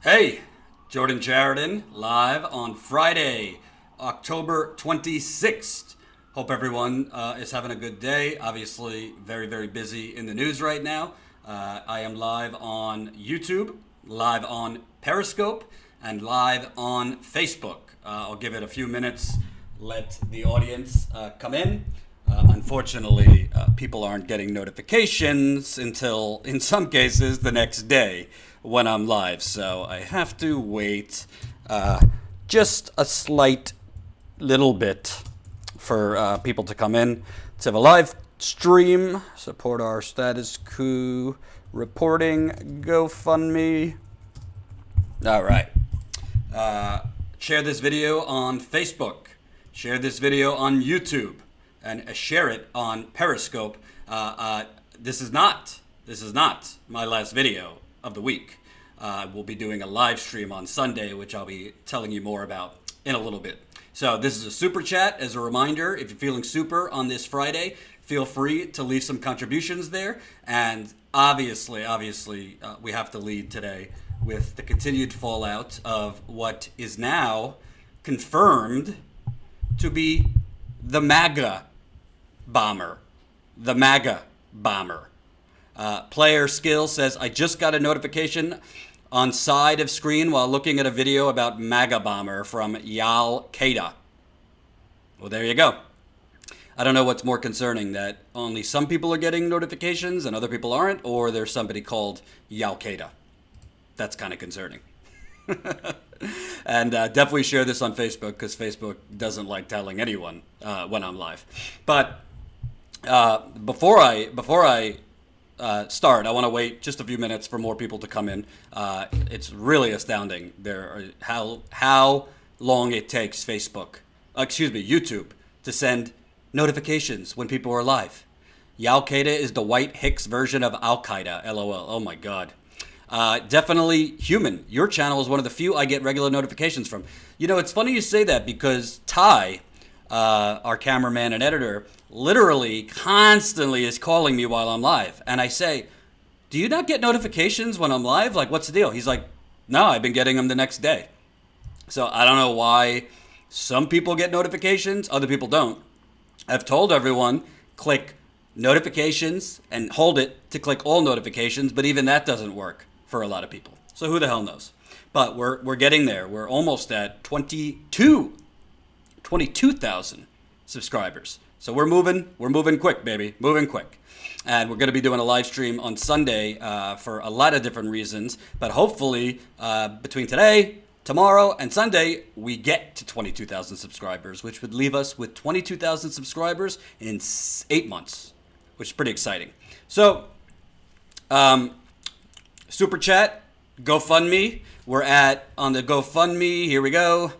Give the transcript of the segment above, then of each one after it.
Hey, Jordan Sheridan, live on Friday, October 26th. Hope everyone is having a good day. Obviously, very, very busy in the news right now. I am live on YouTube, live on Periscope, and live on Facebook. I'll give it a few minutes, let the audience come in. Unfortunately, people aren't getting notifications until, in some cases, the next day when I'm live. So I have to wait just a slight little bit for people to come in. Let's have a live stream. Support our status quo reporting GoFundMe. All right. Share this video on Facebook. Share this video on YouTube. And share it on Periscope. This is not my last video of the week. We'll be doing a live stream on Sunday, which I'll be telling you more about in a little bit. So this is a super chat. As a reminder, if you're feeling super on this Friday, feel free to leave some contributions there. And obviously, we have to lead today with the continued fallout of what is now confirmed to be the MAGA bomber. The MAGA bomber. Player Skill says, I just got a notification on side of screen while looking at a video about MAGA bomber from Al Qaeda. Well, there you go. I don't know what's more concerning, that only some people are getting notifications and other people aren't, or there's somebody called Al Qaeda. That's kind of concerning. And definitely share this on Facebook, because Facebook doesn't like telling anyone when I'm live. But before I start, I want to wait just a few minutes for more people to come in. It's really astounding how long it takes YouTube to send notifications when people are live. Al Qaeda is the white Hicks version of Al Qaeda. LOL. Oh my God. Definitely human. Your channel is one of the few I get regular notifications from. You know, it's funny you say that, because Ty, our cameraman and editor, literally constantly is calling me while I'm live. And I say, do you not get notifications when I'm live? Like, what's the deal? He's like, no, I've been getting them the next day. So I don't know why some people get notifications, other people don't. I've told everyone, click notifications and hold it to click all notifications, but even that doesn't work for a lot of people. So who the hell knows? But we're getting there. We're almost at 22,000 subscribers. So we're moving quick, baby, moving quick. And we're going to be doing a live stream on Sunday for a lot of different reasons. But hopefully between today, tomorrow, and Sunday, we get to 22,000 subscribers, which would leave us with 22,000 subscribers in 8 months, which is pretty exciting. So, Super Chat, GoFundMe. We're on the GoFundMe, here we go.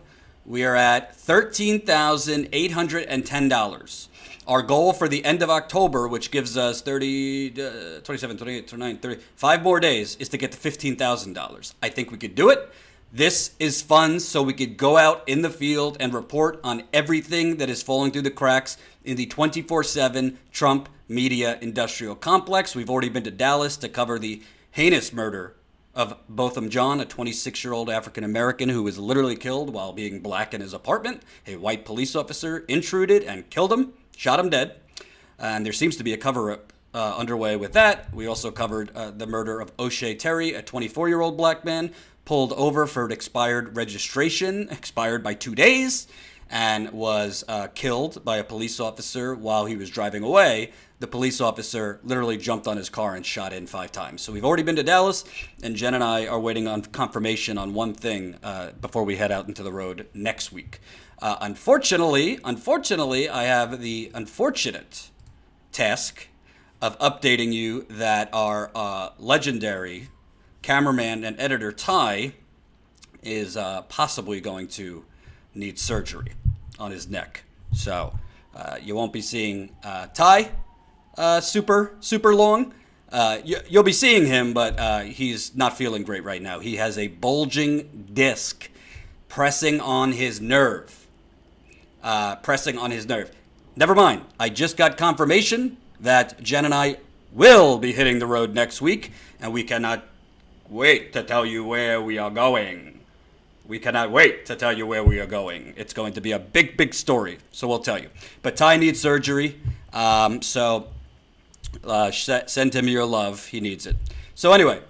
We are at $13,810. Our goal for the end of October, which gives us 27, 28, 29, 30, 5 more days, is to get to $15,000. I think we could do it. This is fun, so we could go out in the field and report on everything that is falling through the cracks in the 24/7 Trump media industrial complex. We've already been to Dallas to cover the heinous murder of Botham John, a 26-year-old African-American who was literally killed while being black in his apartment. A white police officer intruded and killed him, shot him dead. And there seems to be a cover-up underway with that. We also covered the murder of O'Shea Terry, a 24-year-old black man, pulled over for an expired registration, expired by 2 days, and was killed by a police officer while he was driving away. The police officer literally jumped on his car and shot in 5 times. So we've already been to Dallas, and Jen and I are waiting on confirmation on one thing before we head out into the road next week. Unfortunately, I have the unfortunate task of updating you that our legendary cameraman and editor Ty is possibly going to need surgery on his neck. So you won't be seeing Ty super long. You'll be seeing him, but he's not feeling great right now. He has a bulging disc pressing on his nerve. Never mind. I just got confirmation that Jen and I will be hitting the road next week, and we cannot wait to tell you where we are going. We cannot wait to tell you where we are going. It's going to be a big, big story, so we'll tell you. But Ty needs surgery, so send him your love. He needs it. So anyway,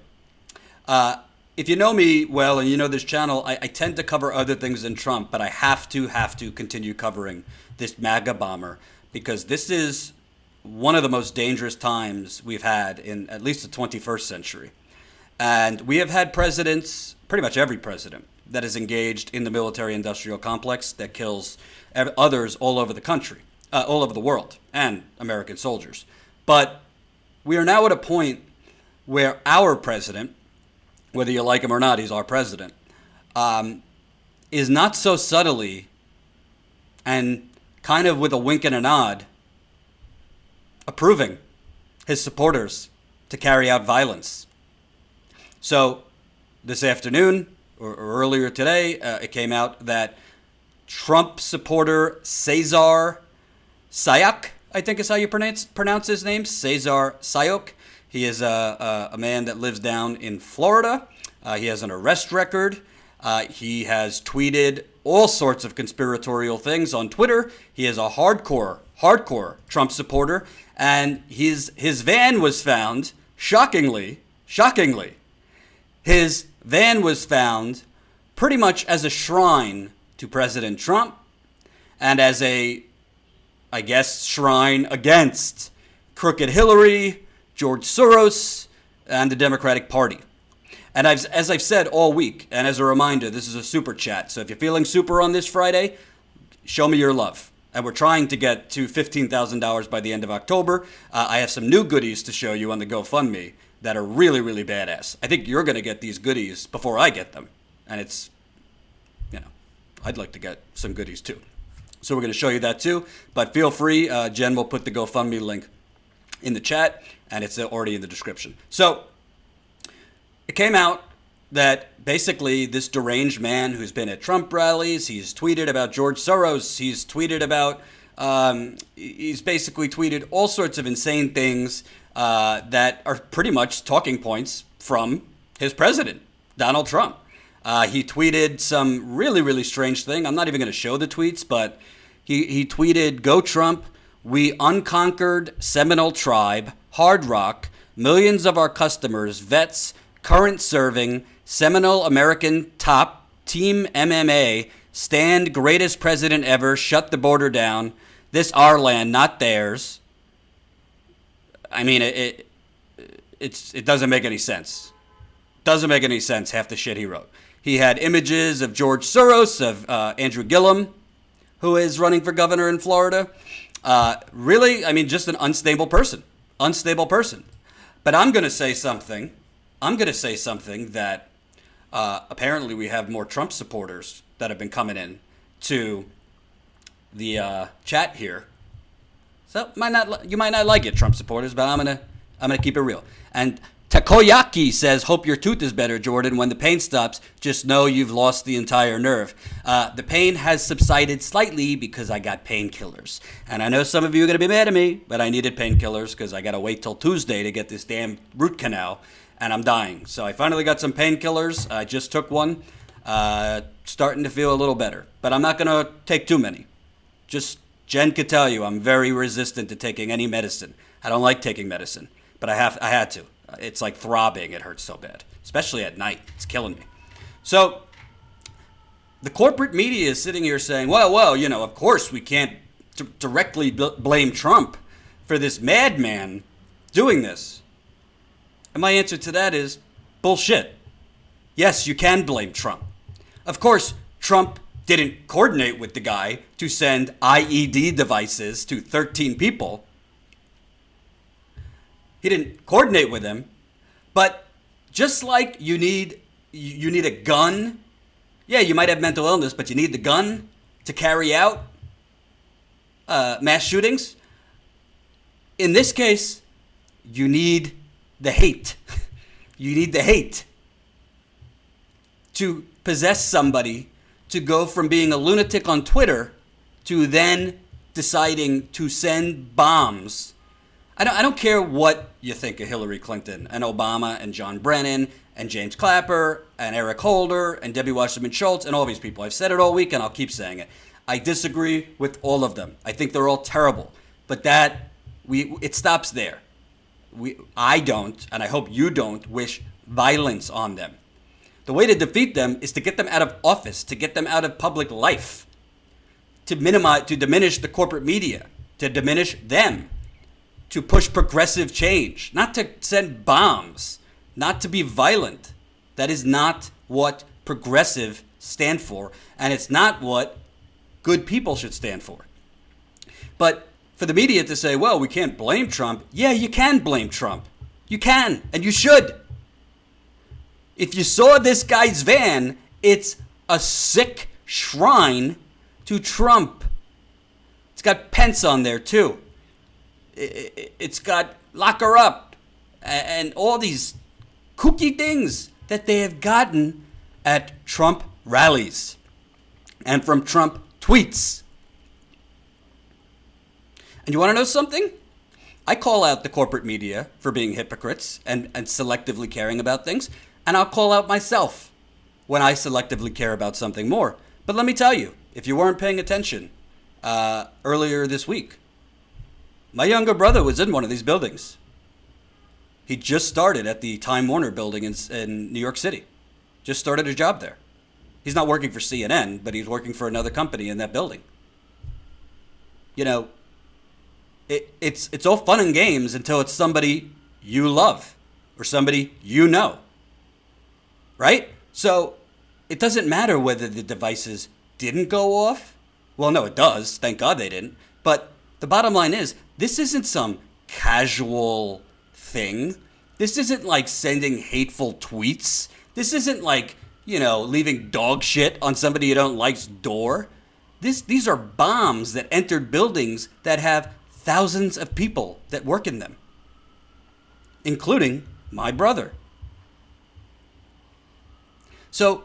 if you know me well and you know this channel, I tend to cover other things than Trump, but I have to continue covering this MAGA bomber because this is one of the most dangerous times we've had in at least the 21st century. And we have had presidents, pretty much every president, that is engaged in the military-industrial complex that kills others all over the country, all over the world, and American soldiers. But we are now at a point where our president, whether you like him or not, he's our president, is not so subtly and kind of with a wink and a nod approving his supporters to carry out violence. So this afternoon, or earlier today, it came out that Trump supporter Cesar Sayoc, I think is how you pronounce his name, Cesar Sayoc. He is a man that lives down in Florida. He has an arrest record. He has tweeted all sorts of conspiratorial things on Twitter. He is a hardcore Trump supporter. And his van was found, shockingly, his van was found pretty much as a shrine to President Trump and as a, I guess, shrine against crooked Hillary, George Soros, and the Democratic Party. And as I've said all week, and as a reminder, this is a super chat. So if you're feeling super on this Friday, show me your love. And we're trying to get to $15,000 by the end of October. I have some new goodies to show you on the GoFundMe that are really, really badass. I think you're going to get these goodies before I get them. And it's, I'd like to get some goodies too. So we're going to show you that too. But feel free. Jen will put the GoFundMe link in the chat, and it's already in the description. So it came out that basically this deranged man who's been at Trump rallies, he's tweeted about George Soros, he's tweeted about, he's basically tweeted all sorts of insane things that are pretty much talking points from his president, Donald Trump. He tweeted some really, really strange thing. I'm not even going to show the tweets, but he tweeted, "Go Trump, we unconquered Seminole tribe, hard rock, millions of our customers, vets, current serving, Seminole American top, team MMA, stand greatest president ever, shut the border down, this our land, not theirs." I mean, it doesn't make any sense. Doesn't make any sense, half the shit he wrote. He had images of George Soros, of Andrew Gillum, who is running for governor in Florida. Really, I mean, just an unstable person. Unstable person. But I'm going to say something. That apparently we have more Trump supporters that have been coming in to the chat here. So you might not like it, Trump supporters, but I'm gonna keep it real. And Takoyaki says, "Hope your tooth is better, Jordan. When the pain stops, just know you've lost the entire nerve." The pain has subsided slightly because I got painkillers. And I know some of you are going to be mad at me, but I needed painkillers because I got to wait till Tuesday to get this damn root canal, and I'm dying. So I finally got some painkillers. I just took one. Starting to feel a little better. But I'm not going to take too many. Just Jen could tell you I'm very resistant to taking any medicine. I don't like taking medicine, but I had to. It's like throbbing. It hurts so bad, especially at night. It's killing me. So the corporate media is sitting here saying, well, of course we can't directly blame Trump for this madman doing this. And my answer to that is bullshit. Yes, you can blame Trump. Of course, Trump didn't coordinate with the guy to send IED devices to 13 people. He didn't coordinate with him. But just like you need a gun, yeah, you might have mental illness, but you need the gun to carry out mass shootings. In this case, you need the hate. You need the hate to possess somebody to go from being a lunatic on Twitter to then deciding to send bombs. I don't care what you think of Hillary Clinton and Obama and John Brennan and James Clapper and Eric Holder and Debbie Wasserman Schultz and all these people. I've said it all week and I'll keep saying it. I disagree with all of them. I think they're all terrible. But it stops there. I don't, and I hope you don't, wish violence on them. The way to defeat them is to get them out of office, to get them out of public life, to diminish the corporate media, to diminish them, to push progressive change, not to send bombs, not to be violent. That is not what progressive stand for, and it's not what good people should stand for. But for the media to say, well, we can't blame Trump. Yeah, you can blame Trump. You can, and you should. If you saw this guy's van, it's a sick shrine to Trump. It's got Pence on there, too. It's got lock her up and all these kooky things that they have gotten at Trump rallies and from Trump tweets. And you want to know something? I call out the corporate media for being hypocrites and selectively caring about things. And I'll call out myself when I selectively care about something more. But let me tell you, if you weren't paying attention earlier this week, my younger brother was in one of these buildings. He just started at the Time Warner building in New York City. Just started a job there. He's not working for CNN, but he's working for another company in that building. You know, it's all fun and games until it's somebody you love or somebody you know. Right? So it doesn't matter whether the devices didn't go off. Well, no, it does. Thank God they didn't. But the bottom line is, this isn't some casual thing. This isn't like sending hateful tweets. This isn't like, leaving dog shit on somebody you don't like's door. These are bombs that entered buildings that have thousands of people that work in them, including my brother. So,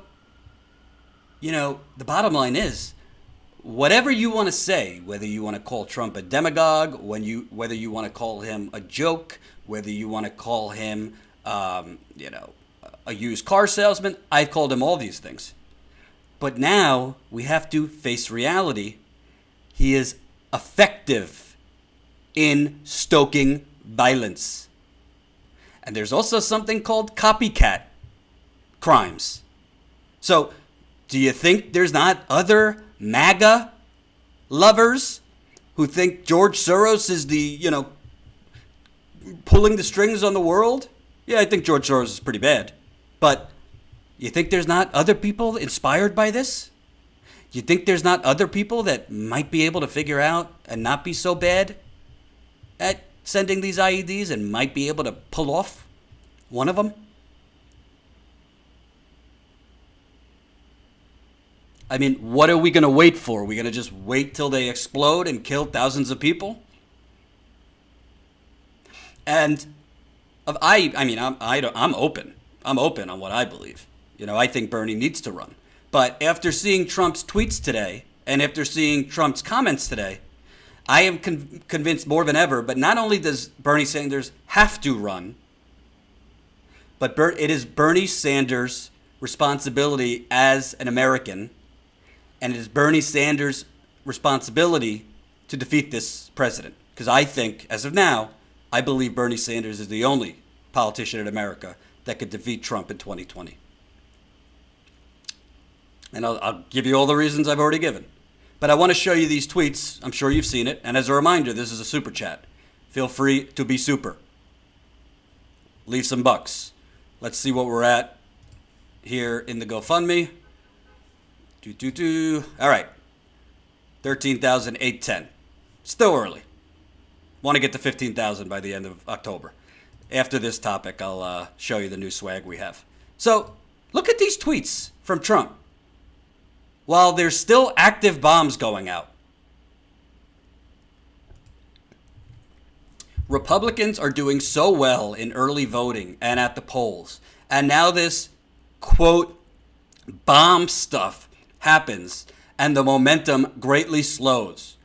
the bottom line is, whatever you want to say, whether you want to call Trump a demagogue, whether you want to call him a joke, whether you want to call him, a used car salesman, I've called him all these things. But now we have to face reality. He is effective in stoking violence. And there's also something called copycat crimes. So, do you think there's not other MAGA lovers who think George Soros is the, pulling the strings on the world? Yeah, I think George Soros is pretty bad. But you think there's not other people inspired by this? You think there's not other people that might be able to figure out and not be so bad at sending these IEDs and might be able to pull off one of them? I mean, what are we going to wait for? Are we going to just wait till they explode and kill thousands of people? And I'm open. I'm open on what I believe. I think Bernie needs to run. But after seeing Trump's tweets today and after seeing Trump's comments today, I am convinced more than ever. But not only does Bernie Sanders have to run, but it is Bernie Sanders' responsibility as an American, and it is Bernie Sanders' responsibility to defeat this president. Because I think, as of now, I believe Bernie Sanders is the only politician in America that could defeat Trump in 2020. And I'll give you all the reasons I've already given. But I want to show you these tweets. I'm sure you've seen it. And as a reminder, this is a super chat. Feel free to be super. Leave some bucks. Let's see what we're at here in the GoFundMe. All right. 13,810. Still early. Want to get to 15,000 by the end of October. After this topic, I'll show you the new swag we have. So, look at these tweets from Trump. While there's still active bombs going out. Republicans are doing so well in early voting and at the polls. And now this, quote, bomb stuff happens and the momentum greatly slows.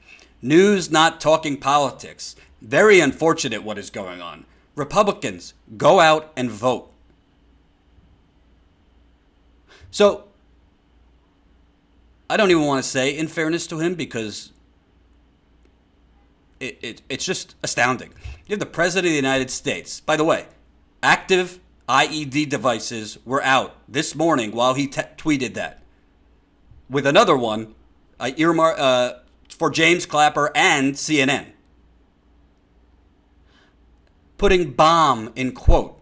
News not talking politics. Very unfortunate what is going on. Republicans, go out and vote. So I don't even want to say in fairness to him because it's just astounding. You have the President of the United States. By the way, active IED devices were out this morning while he tweeted that. With another one, for James Clapper and CNN. Putting bomb in quote.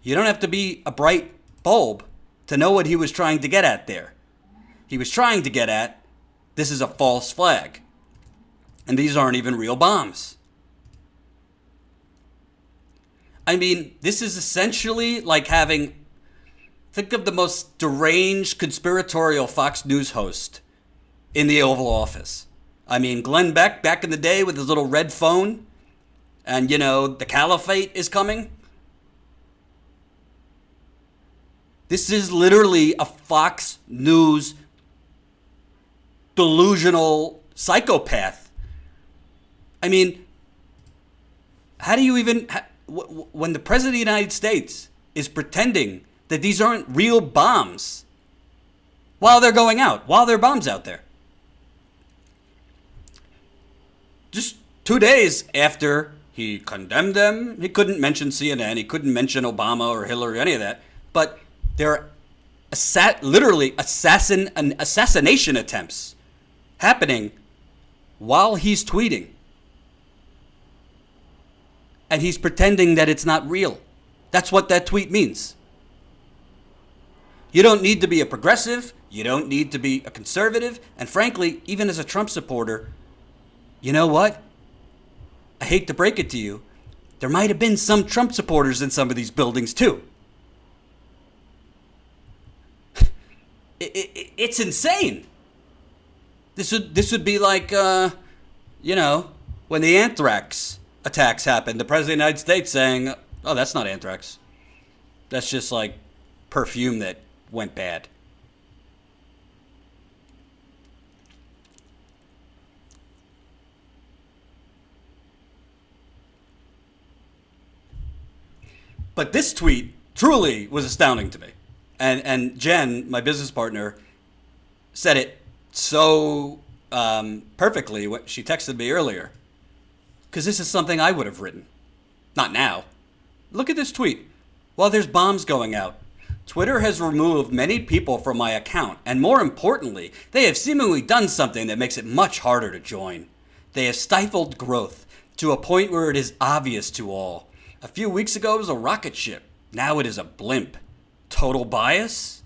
You don't have to be a bright bulb to know what he was trying to get at there. He was trying to get at, this is a false flag. And these aren't even real bombs. I mean, this is essentially like think of the most deranged conspiratorial Fox News host in the Oval Office. I mean, Glenn Beck back in the day with his little red phone and, the caliphate is coming. This is literally a Fox News delusional psychopath. I mean, how do you even, when the President of the United States is pretending that these aren't real bombs while they're going out, while there are bombs out there? Just 2 days after he condemned them, he couldn't mention CNN, he couldn't mention Obama or Hillary or any of that, but there are literally assassination attempts happening while he's tweeting. And he's pretending that it's not real. That's what that tweet means. You don't need to be a progressive. You don't need to be a conservative. And frankly, even as a Trump supporter, you know what? I hate to break it to you. There might have been some Trump supporters in some of these buildings too. It's insane. This would be like, when the anthrax attacks happened, the President of the United States saying, oh, that's not anthrax. That's just like perfume that went bad. But this tweet truly was astounding to me. And Jen, my business partner, said it so perfectly. What she texted me earlier. Because this is something I would have written. Not now. Look at this tweet. While there's bombs going out, Twitter has removed many people from my account. And more importantly, they have seemingly done something that makes it much harder to join. They have stifled growth to a point where it is obvious to all. A few weeks ago, it was a rocket ship. Now it is a blimp. Total bias?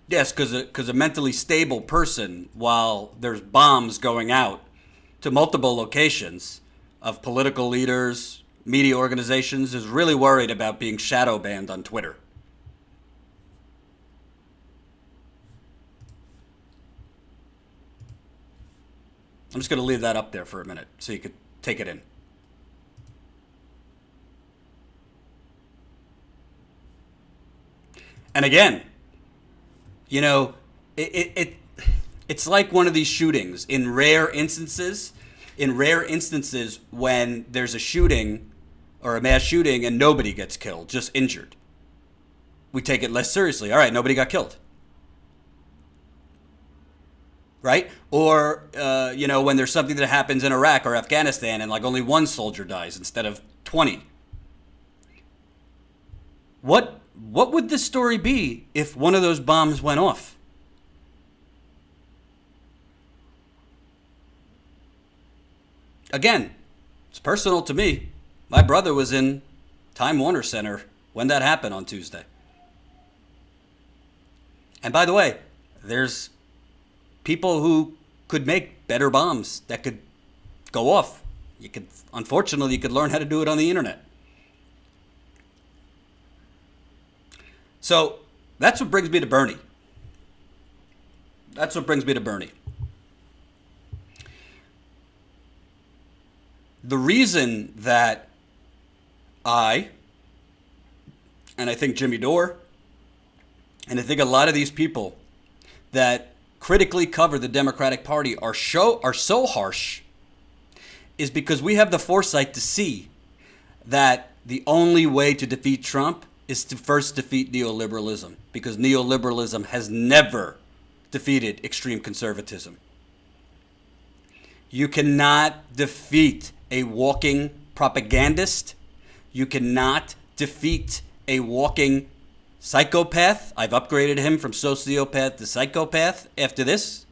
Yes, because a mentally stable person, while there's bombs going out to multiple locations of political leaders, media organizations, is really worried about being shadow banned on Twitter. I'm just going to leave that up there for a minute so you could take it in. And again, it's like one of these shootings in rare instances when there's a shooting or a mass shooting and nobody gets killed, just injured. We take it less seriously. All right, nobody got killed. Right? Or, when there's something that happens in Iraq or Afghanistan and like only one soldier dies instead of 20. What would this story be if one of those bombs went off? Again, it's personal to me. My brother was in Time Warner Center when that happened on Tuesday. And by the way, there's people who could make better bombs that could go off. Unfortunately, you could learn how to do it on the internet. So that's what brings me to Bernie. The reason that and I think Jimmy Dore, and I think a lot of these people that critically cover the Democratic Party are so harsh is because we have the foresight to see that the only way to defeat Trump is to first defeat neoliberalism, because neoliberalism has never defeated extreme conservatism. You cannot defeat a walking propagandist. You cannot defeat a walking psychopath. I've upgraded him from sociopath to psychopath after this.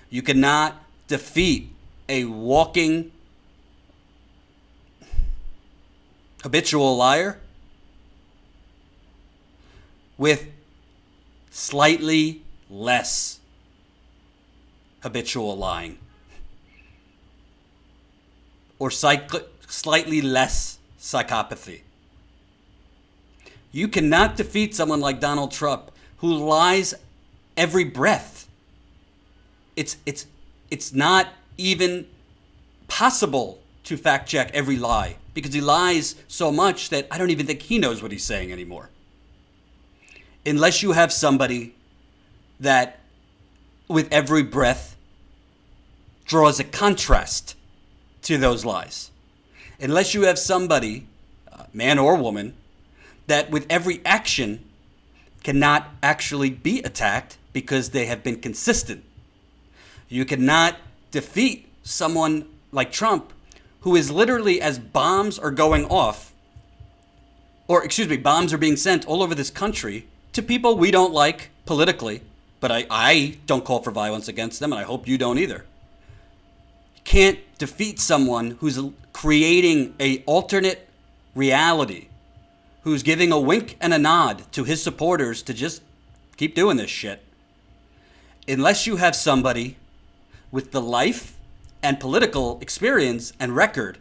You cannot defeat a walking habitual liar with slightly less habitual lying, or slightly less psychopathy. You cannot defeat someone like Donald Trump, who lies every breath. It's not even possible to fact check every lie, because he lies so much that I don't even think he knows what he's saying anymore. Unless you have somebody that, with every breath, draws a contrast to those lies. Unless you have somebody, man or woman, that with every action cannot actually be attacked because they have been consistent. You cannot defeat someone like Trump, who is literally, as bombs are going off, bombs are being sent all over this country to people we don't like politically, but I don't call for violence against them, and I hope you don't either. You can't defeat someone who's creating an alternate reality, who's giving a wink and a nod to his supporters to just keep doing this shit. Unless you have somebody with the life and political experience and record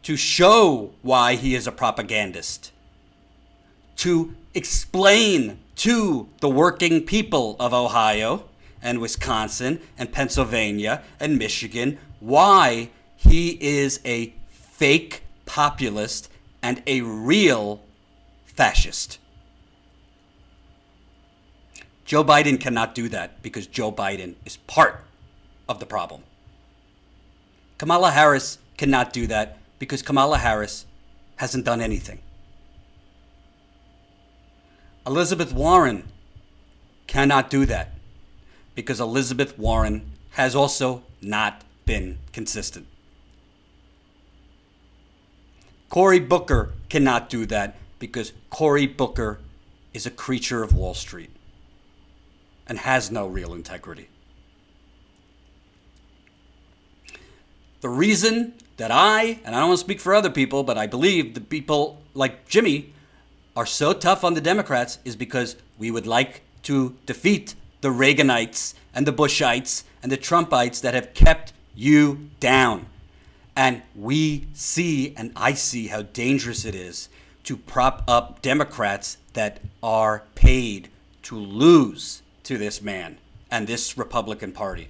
to show why he is a propagandist, to explain to the working people of Ohio and Wisconsin and Pennsylvania and Michigan why he is a fake populist and a real fascist. Joe Biden cannot do that, because Joe Biden is part of the problem. Kamala Harris cannot do that, because Kamala Harris hasn't done anything. Elizabeth Warren cannot do that, because Elizabeth Warren has also not been consistent. Cory Booker cannot do that, because Cory Booker is a creature of Wall Street and has no real integrity. The reason that I don't want to speak for other people, but I believe the people like Jimmy are so tough on the Democrats is because we would like to defeat the Reaganites and the Bushites and the Trumpites that have kept you down. And we see, and I see, how dangerous it is to prop up Democrats that are paid to lose to this man and this Republican Party.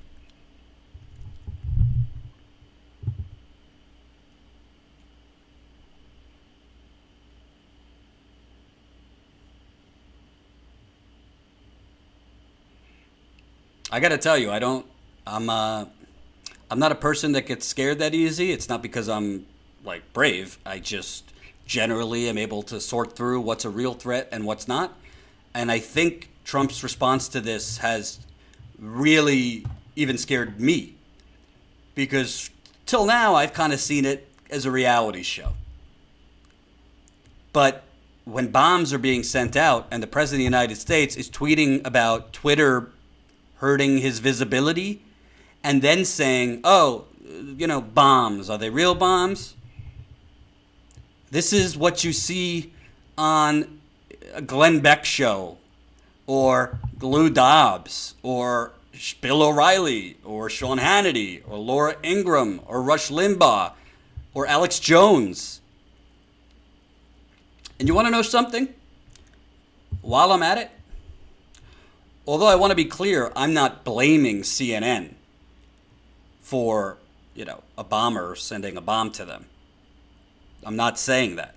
I got to tell you, I'm not a person that gets scared that easy. It's not because I'm like brave. I just generally am able to sort through what's a real threat and what's not. And I think Trump's response to this has really even scared me, because till now I've kind of seen it as a reality show. But when bombs are being sent out and the President of the United States is tweeting about Twitter hurting his visibility, and then saying, bombs, are they real bombs? This is what you see on a Glenn Beck show, or Lou Dobbs, or Bill O'Reilly, or Sean Hannity, or Laura Ingraham, or Rush Limbaugh, or Alex Jones. And you want to know something? While I'm at it, although I want to be clear, I'm not blaming CNN for, a bomber sending a bomb to them. I'm not saying that.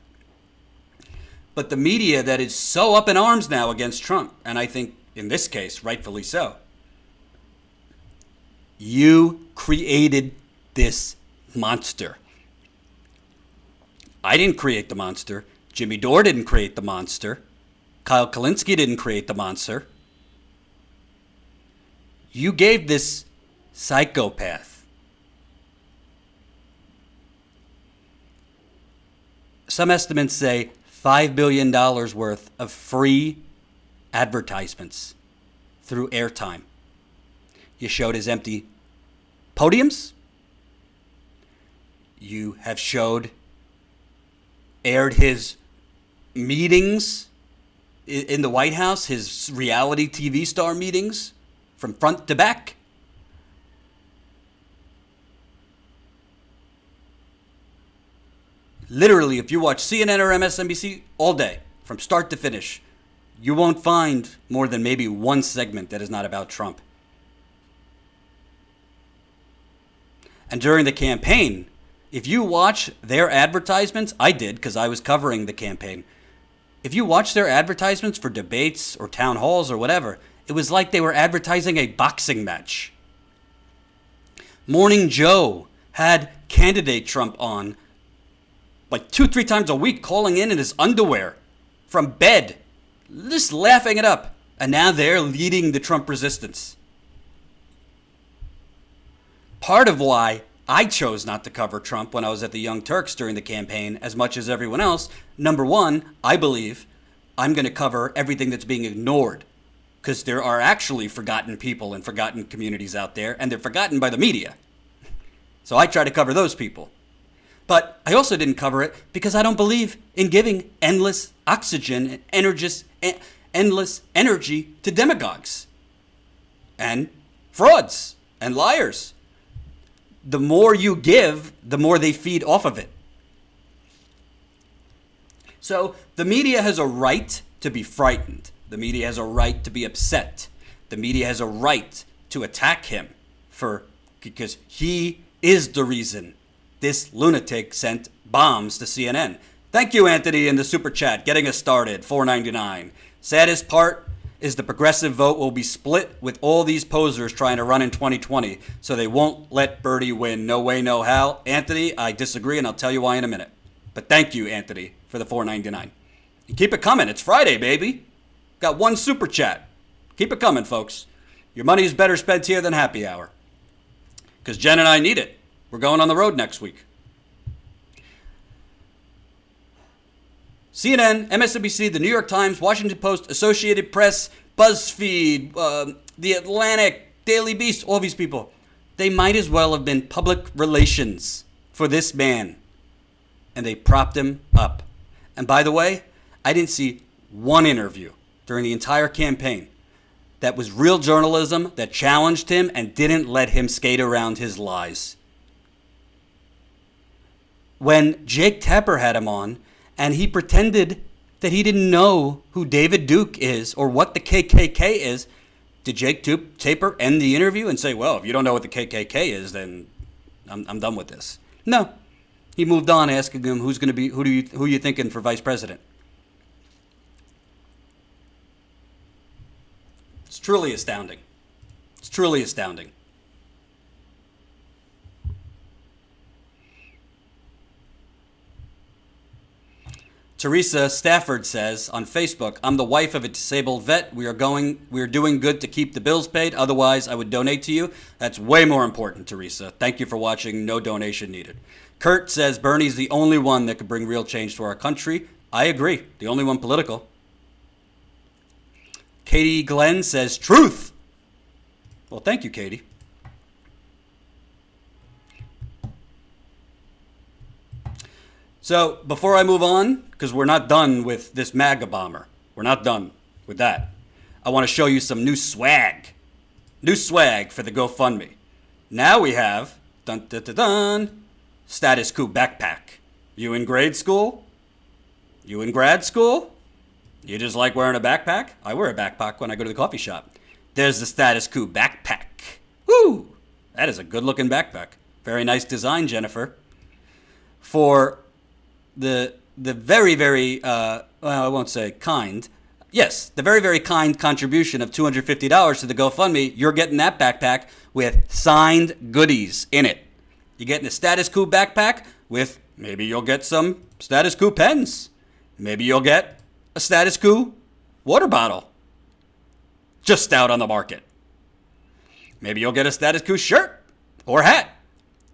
But the media that is so up in arms now against Trump, and I think in this case, rightfully so, you created this monster. I didn't create the monster. Jimmy Dore didn't create the monster. Kyle Kalinske didn't create the monster. You gave this psychopath some estimates say $5 billion worth of free advertisements through airtime. You showed his empty podiums. You have aired his meetings in the White House, his reality TV star meetings from front to back. Literally, if you watch CNN or MSNBC all day, from start to finish, you won't find more than maybe one segment that is not about Trump. And during the campaign, if you watch their advertisements, I did because I was covering the campaign. If you watch their advertisements for debates or town halls or whatever, it was like they were advertising a boxing match. Morning Joe had candidate Trump on like 2-3 times a week, calling in his underwear from bed, just laughing it up. And now they're leading the Trump resistance. Part of why I chose not to cover Trump when I was at the Young Turks during the campaign as much as everyone else, number one, I believe I'm going to cover everything that's being ignored, because there are actually forgotten people and forgotten communities out there, and they're forgotten by the media. So I try to cover those people. But I also didn't cover it because I don't believe in giving endless oxygen and endless energy to demagogues and frauds and liars. The more you give, the more they feed off of it. So the media has a right to be frightened. The media has a right to be upset. The media has a right to attack him because he is the reason this lunatic sent bombs to CNN. Thank you, Anthony, in the super chat, getting us started, $4.99. Saddest part is the progressive vote will be split with all these posers trying to run in 2020, so they won't let Bertie win. No way, no how. Anthony, I disagree, and I'll tell you why in a minute. But thank you, Anthony, for the $4.99. And keep it coming. It's Friday, baby. Got one super chat. Keep it coming, folks. Your money is better spent here than happy hour, because Jen and I need it. We're going on the road next week. CNN, MSNBC, The New York Times, Washington Post, Associated Press, BuzzFeed, The Atlantic, Daily Beast, all these people, they might as well have been public relations for this man. And they propped him up. And by the way, I didn't see one interview during the entire campaign that was real journalism that challenged him and didn't let him skate around his lies. When Jake Tapper had him on, and he pretended that he didn't know who David Duke is or what the KKK is, did Jake Tapper end the interview and say, well, if you don't know what the KKK is, then I'm done with this? No. He moved on, asking him who you thinking for vice president. It's truly astounding. It's truly astounding. Teresa Stafford says on Facebook, I'm the wife of a disabled vet. We are doing good to keep the bills paid. Otherwise, I would donate to you. That's way more important, Teresa. Thank you for watching. No donation needed. Kurt says Bernie's the only one that could bring real change to our country. I agree. The only one political. Katie Glenn says truth. Well, thank you, Katie. So before I move on, because we're not done with this MAGA bomber. We're not done with that. I want to show you some new swag. New swag for the GoFundMe. Now we have, dun dun dun dun, Status Coup backpack. You in grade school? You in grad school? You just like wearing a backpack? I wear a backpack when I go to the coffee shop. There's the Status Coup backpack. Woo! That is a good looking backpack. Very nice design, Jennifer. For the very, very, well, I won't say kind. Yes, the very, very kind contribution of $250 to the GoFundMe, you're getting that backpack with signed goodies in it. You're getting a Status Coup backpack with, maybe you'll get some status quo pens. Maybe you'll get a status quo water bottle just out on the market. Maybe you'll get a status quo shirt or hat.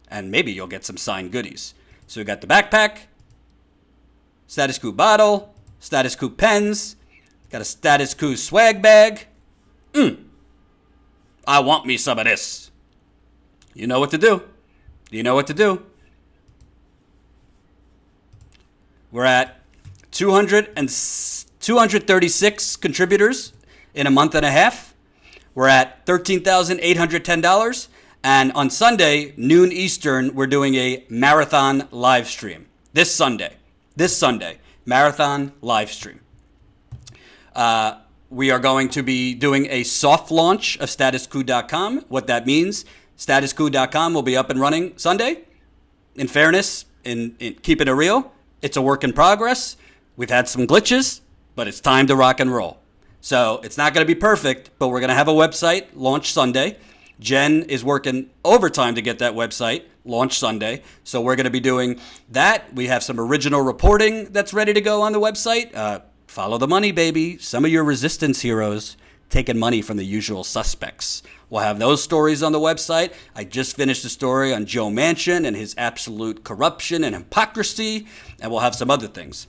And maybe you'll get some signed goodies. So we got the backpack, status quo bottle, status quo pens, got a status quo swag bag. I want me some of this. You know what to do. You know what to do. We're at 236 contributors in a month and a half. We're at $13,810. And on Sunday, noon Eastern, we're doing a marathon live stream. This Sunday, marathon live stream. We are going to be doing a soft launch of statusquo.com. What that means, statusquo.com will be up and running Sunday. In fairness, in keeping it real, it's a work in progress. We've had some glitches, but it's time to rock and roll. So it's not going to be perfect, but we're going to have a website launch Sunday. Jen is working overtime to get that website launched Sunday. So we're going to be doing that. We have some original reporting that's ready to go on the website. Follow the money, baby. Some of your resistance heroes taking money from the usual suspects. We'll have those stories on the website. I just finished a story on Joe Manchin and his absolute corruption and hypocrisy. And we'll have some other things.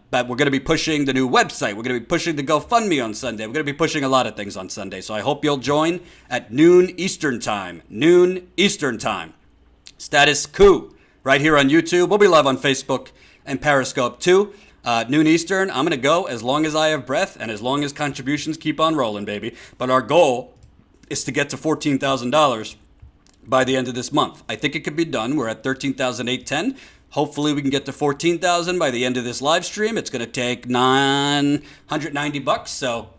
But we're going to be pushing the new website. We're going to be pushing the GoFundMe on Sunday. We're going to be pushing a lot of things on Sunday. So I hope you'll join at noon Eastern time. Noon Eastern time. Status Quo right here on YouTube. We'll be live on Facebook and Periscope too. Noon Eastern. I'm going to go as long as I have breath and as long as contributions keep on rolling, baby. But our goal is to get to $14,000 by the end of this month. I think it could be done. We're at $13,810. Hopefully we can get to $14,000 by the end of this live stream. It's going to take $990. So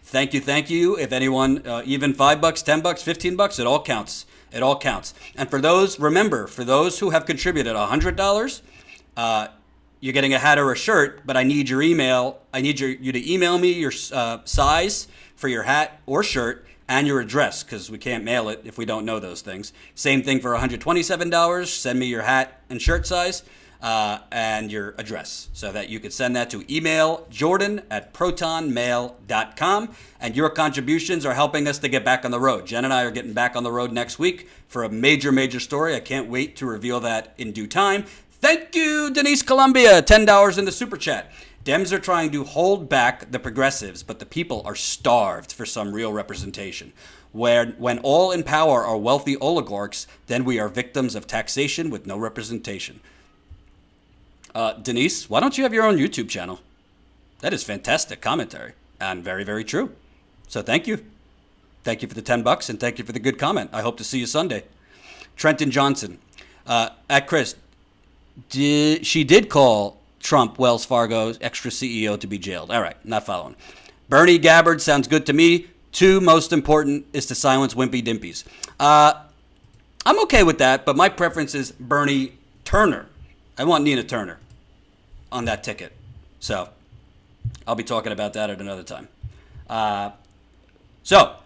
thank you. If anyone, even $5, $10, $15, it all counts. It all counts. And for those, remember, for those who have contributed $100, you're getting a hat or a shirt, but I need your email. I need you to email me your size for your hat or shirt and your address, because we can't mail it if we don't know those things. Same thing for $127. Send me your hat and shirt size and your address so that you could send that to email jordan@protonmail.com. And your contributions are helping us to get back on the road. Jen and I are getting back on the road next week for a major story. I can't wait to reveal that in due time. Thank you, Denise Columbia, $10 in the super chat. Dems are trying to hold back the progressives, but the people are starved for some real representation. When all in power are wealthy oligarchs, then we are victims of taxation with no representation. Denise, why don't you have your own YouTube channel? That is fantastic commentary and very, very true. So thank you. Thank you for the $10 and thank you for the good comment. I hope to see you Sunday. Trenton Johnson, at Chris, she did call Trump, Wells Fargo's extra CEO, to be jailed. All right, not following. Bernie Gabbard sounds good to me. 2, most important is to silence wimpy dimpies. I'm okay with that, but my preference is Bernie Turner. I want Nina Turner on that ticket. So I'll be talking about that at another time. So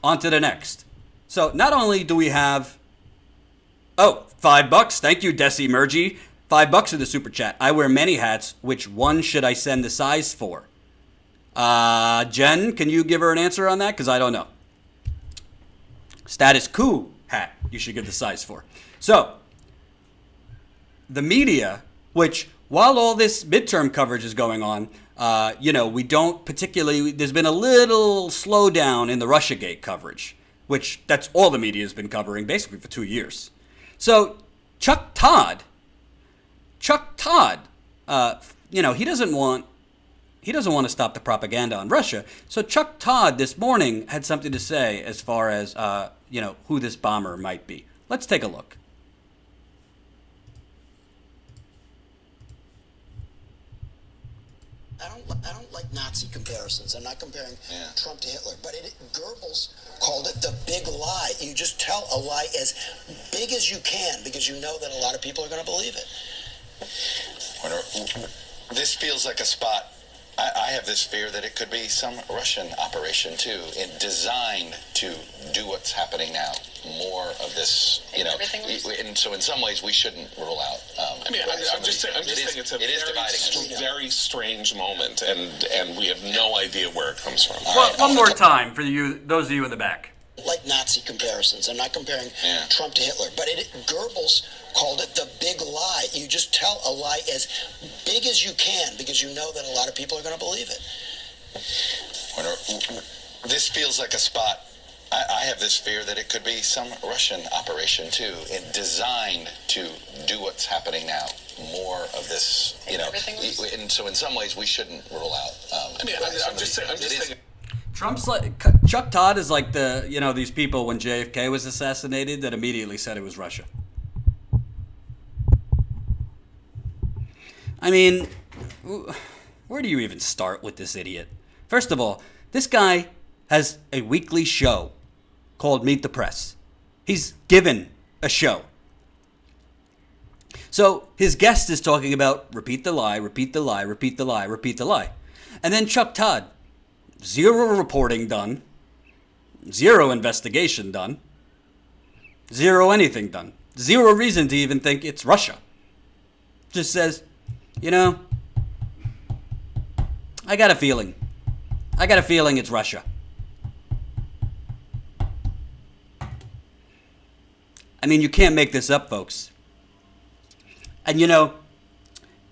on to the next. So not only do we have, $5. Thank you, Desi Mergy. $5 in the super chat. I wear many hats. Which one should I send the size for? Jen, can you give her an answer on that? Because I don't know. Status quo hat you should give the size for. So, the media, which while all this midterm coverage is going on, we don't particularly, there's been a little slowdown in the Russiagate coverage, which that's all the media has been covering basically for 2 years. So, Chuck Todd, he doesn't want to stop the propaganda on Russia. So Chuck Todd this morning had something to say as far as, who this bomber might be. Let's take a look. I don't like Nazi comparisons. I'm not comparing Trump to Hitler. But Goebbels called it the big lie. You just tell a lie as big as you can because you know that a lot of people are going to believe it. This feels like a spot I have this fear that it could be some Russian operation too, designed to do what's happening now. More of this, and so in some ways we shouldn't rule out. I'm just saying it's a very strange moment, and we have no idea where it comes from. Well, one more time for you, those of you in the back. Like Nazi comparisons. I'm not comparing Trump to Hitler, but Goebbels called it the big lie. You just tell a lie as big as you can because you know that a lot of people are going to believe it. This feels like a spot. I have this fear that it could be some Russian operation too, designed to do what's happening now. More of this, and so in some ways we shouldn't rule out. I'm just saying. Trump's like Chuck Todd is like these people when JFK was assassinated that immediately said it was Russia. I mean, where do you even start with this idiot? First of all, this guy has a weekly show called Meet the Press. He's given a show. So his guest is talking about repeat the lie, repeat the lie, repeat the lie, repeat the lie. And then Chuck Todd, zero reporting done, zero investigation done, zero anything done, zero reason to even think it's Russia. Just says, I got a feeling it's Russia. I mean, you can't make this up, folks. And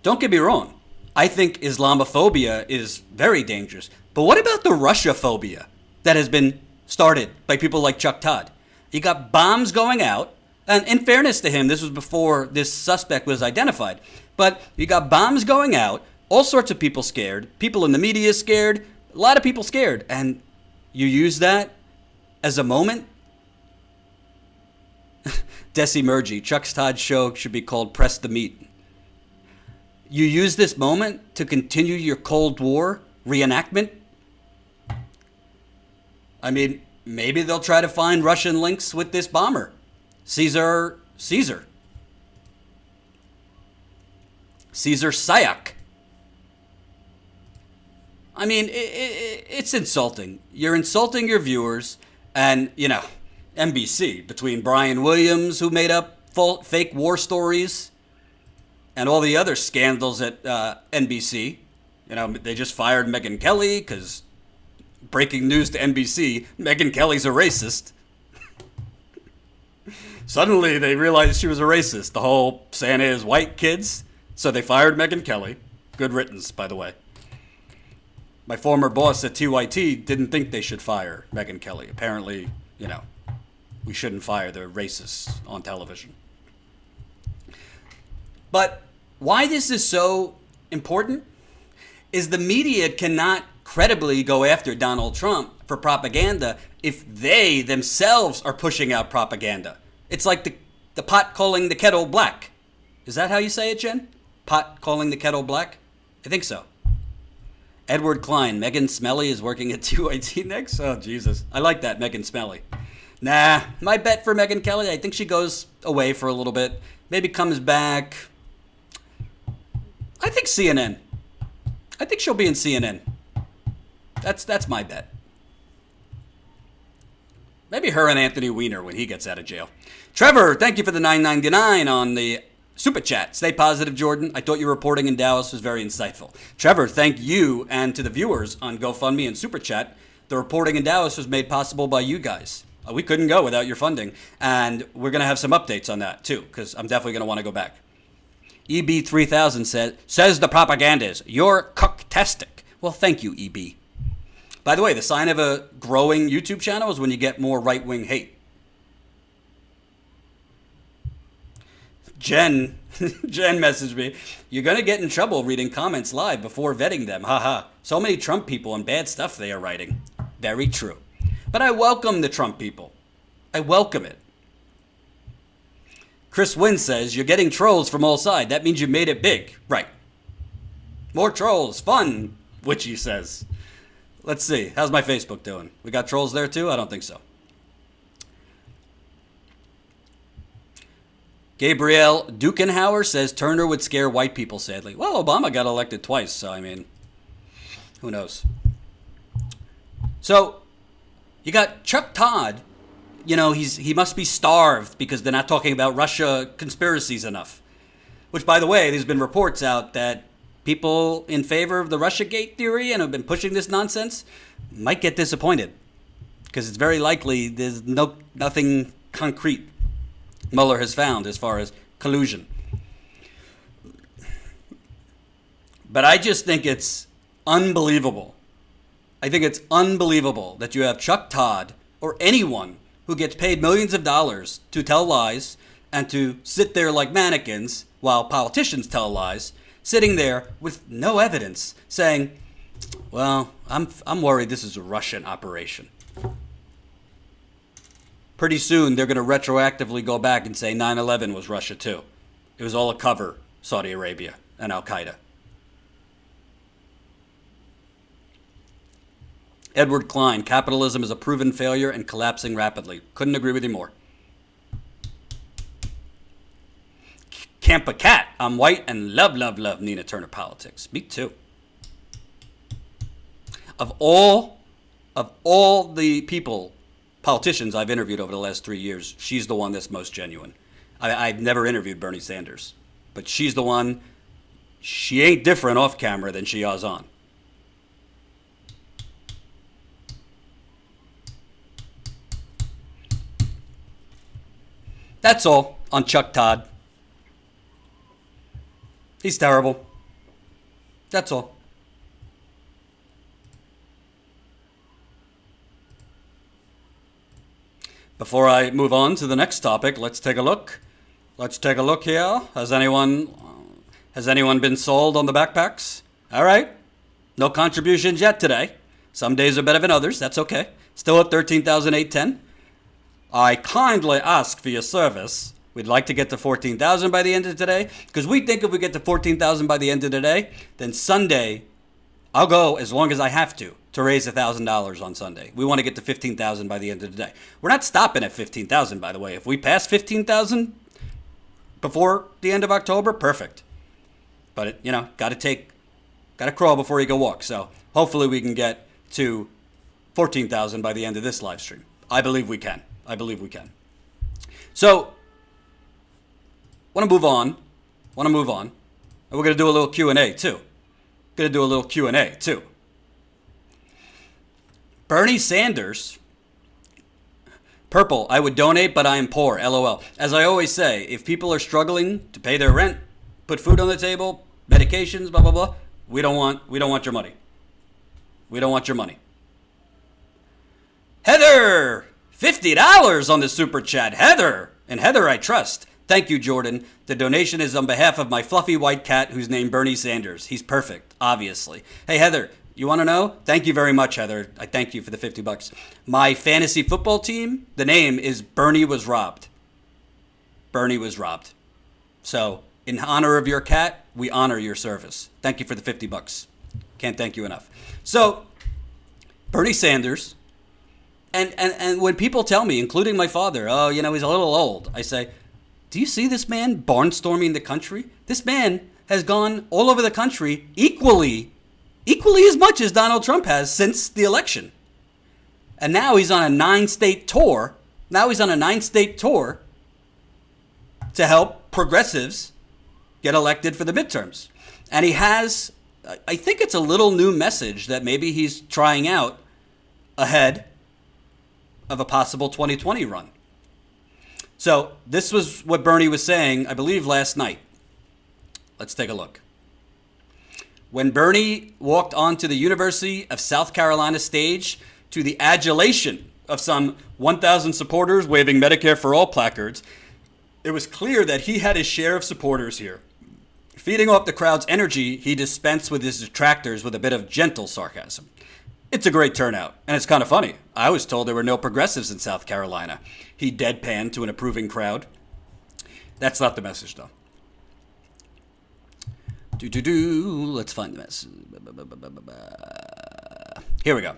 don't get me wrong. I think Islamophobia is very dangerous. But what about the Russia-phobia that has been started by people like Chuck Todd? You got bombs going out. And in fairness to him, this was before this suspect was identified. But you got bombs going out, all sorts of people scared, people in the media scared, a lot of people scared. And you use that as a moment? Desi Murgy, Chuck Todd's show should be called Press the Meat. You use this moment to continue your Cold War reenactment? I mean, maybe they'll try to find Russian links with this bomber. Caesar Sayak. I mean, it's insulting. You're insulting your viewers and, NBC, between Brian Williams, who made up fake war stories, and all the other scandals at NBC. They just fired Megyn Kelly because, breaking news to NBC, Megyn Kelly's a racist. Suddenly they realized she was a racist. The whole Santa is white kids. So they fired Megyn Kelly. Good riddance, by the way. My former boss at TYT didn't think they should fire Megyn Kelly. Apparently, we shouldn't fire the racists on television. But why this is so important is the media cannot credibly go after Donald Trump for propaganda if they themselves are pushing out propaganda. It's like the pot calling the kettle black. Is that how you say it, Jen? Pot calling the kettle black? I think so. Edward Klein, Megan Smelly is working at TYT next? Oh, Jesus. I like that, Megan Smelly. Nah, my bet for Megyn Kelly, I think she goes away for a little bit. Maybe comes back. I think CNN. I think she'll be in CNN. That's my bet. Maybe her and Anthony Weiner when he gets out of jail. Trevor, thank you for the $9.99 on the Super Chat. Stay positive, Jordan. I thought your reporting in Dallas was very insightful. Trevor, thank you and to the viewers on GoFundMe and Super Chat. The reporting in Dallas was made possible by you guys. We couldn't go without your funding. And we're going to have some updates on that, too, because I'm definitely going to want to go back. EB3000 says the propagandist, you're cocktastic. Well, thank you, EB. By the way, the sign of a growing YouTube channel is when you get more right-wing hate. Jen messaged me, you're going to get in trouble reading comments live before vetting them. Haha. So many Trump people and bad stuff they are writing. Very true. But I welcome the Trump people. I welcome it. Chris Wynn says, you're getting trolls from all sides. That means you made it big. Right. More trolls. Fun, Witchy says. Let's see. How's my Facebook doing? We got trolls there too? I don't think so. Gabrielle Dukenhauer says Turner would scare white people, sadly. Well, Obama got elected twice, so I mean, Who knows? So you got Chuck Todd. You know, he must be starved because they're not talking about Russia conspiracies enough. Which, by the way, there's been reports out that people in favor of the Russiagate theory and have been pushing this nonsense might get disappointed because it's very likely there's nothing concrete Mueller has found as far as collusion. But I just think it's unbelievable. I think it's unbelievable that you have Chuck Todd or anyone who gets paid millions of dollars to tell lies and to sit there like mannequins while politicians tell lies, sitting there with no evidence saying, well, I'm worried this is a Russian operation. Pretty soon they're going to retroactively go back and say 9/11 was Russia too. It was all a cover, Saudi Arabia and Al-Qaeda. Edward Klein, capitalism is a proven failure and collapsing rapidly. Couldn't agree with you more. Camp a cat. I'm white and love Nina Turner politics. Me too. Of all the politicians I've interviewed over the last 3 years, she's the one that's most genuine. I've never interviewed Bernie Sanders, but she's the one. She ain't different off camera than she is on. That's all on Chuck Todd. He's terrible. That's all. Before I move on to the next topic, let's take a look. Let's take a look here. Has anyone been sold on the backpacks? All right. No contributions yet today. Some days are better than others. That's okay. Still at $13,810. I kindly ask for your service. We'd like to get to 14,000 by the end of today, because we think if we get to 14,000 by the end of the day, then Sunday, I'll go as long as I have to raise $1,000 on Sunday. We want to get to 15,000 by the end of the day. We're not stopping at 15,000, by the way. If we pass 15,000 before the end of October, perfect. But, got to crawl before you can walk. So hopefully we can get to 14,000 by the end of this live stream. I believe we can. So, want to move on. And we're going to do a little Q&A too. Bernie Sanders. Purple, I would donate, but I am poor. LOL. As I always say, if people are struggling to pay their rent, put food on the table, medications, blah, blah, blah, we don't want your money. We don't want your money. Heather, $50 on the super chat. Heather, and Heather I trust. Thank you, Jordan. The donation is on behalf of my fluffy white cat who's named Bernie Sanders. He's perfect, obviously. Hey, Heather, you want to know? Thank you very much, Heather. I thank you for the $50. My fantasy football team, the name is Bernie Was Robbed. Bernie Was Robbed. So, in honor of your cat, we honor your service. Thank you for the $50. Can't thank you enough. So, Bernie Sanders, and when people tell me, including my father, he's a little old, I say, do you see this man barnstorming the country? This man has gone all over the country equally as much as Donald Trump has since the election. And now he's on a 9-state tour. To help progressives get elected for the midterms. And he has, I think it's a little new message that maybe he's trying out ahead of a possible 2020 run. So this was what Bernie was saying, I believe, last night. Let's take a look. When Bernie walked onto the University of South Carolina stage to the adulation of some 1,000 supporters waving Medicare for All placards, it was clear that he had his share of supporters here. Feeding off the crowd's energy, he dispensed with his detractors with a bit of gentle sarcasm. It's a great turnout, and it's kind of funny. I was told there were no progressives in South Carolina. He deadpanned to an approving crowd. That's not the message, though. Let's find the message. Here we go.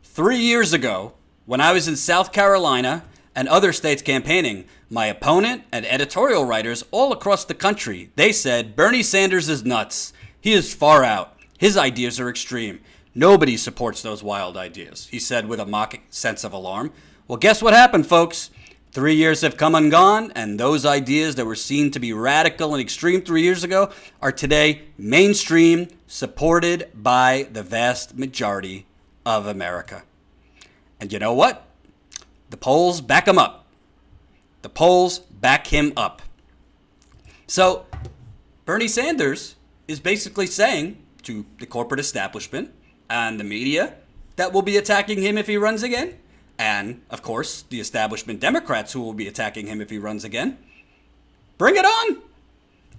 3 years ago, when I was in South Carolina and other states campaigning, my opponent and editorial writers all across the country, they said, Bernie Sanders is nuts. He is far out. His ideas are extreme. Nobody supports those wild ideas, he said with a mocking sense of alarm. Well, guess what happened, folks? 3 years have come and gone, and those ideas that were seen to be radical and extreme 3 years ago are today mainstream, supported by the vast majority of America. And you know what? The polls back him up. The polls back him up. So Bernie Sanders is basically saying to the corporate establishment and the media that will be attacking him if he runs again, and, of course, the establishment Democrats who will be attacking him if he runs again, bring it on.